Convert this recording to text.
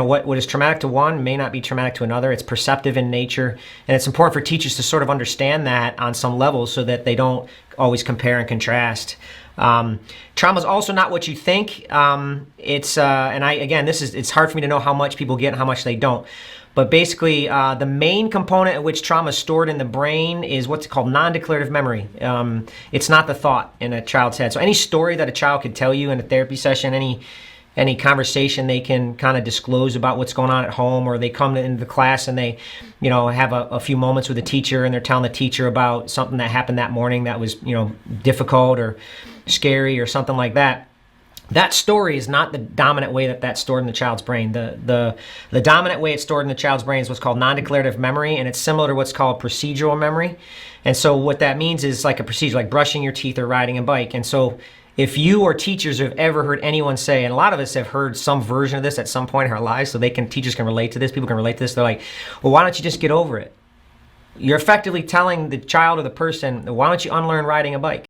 what is traumatic to one may not be traumatic to another. It's perceptive in nature, and it's important for teachers to sort of understand that on some level so that they don't always compare and contrast. Trauma is also not what you think. It's hard for me to know how much people get and how much they don't. But basically, the main component at which trauma is stored in the brain is what's called non-declarative memory. It's not the thought in a child's head. So any story that a child could tell you in a therapy session, any conversation they can kind of disclose about what's going on at home, or they come into the class and they, have a few moments with the teacher and they're telling the teacher about something that happened that morning that was, difficult or scary or something like that. That story is not the dominant way that's stored in the child's brain. The dominant way it's stored in the child's brain is what's called non-declarative memory, and it's similar to what's called procedural memory. And so what that means is like a procedure, like brushing your teeth or riding a bike. And so if you or teachers have ever heard anyone say, and a lot of us have heard some version of this at some point in our lives, so teachers can relate to this, people can relate to this, they're like, well, why don't you just get over it? You're effectively telling the child or the person, why don't you unlearn riding a bike?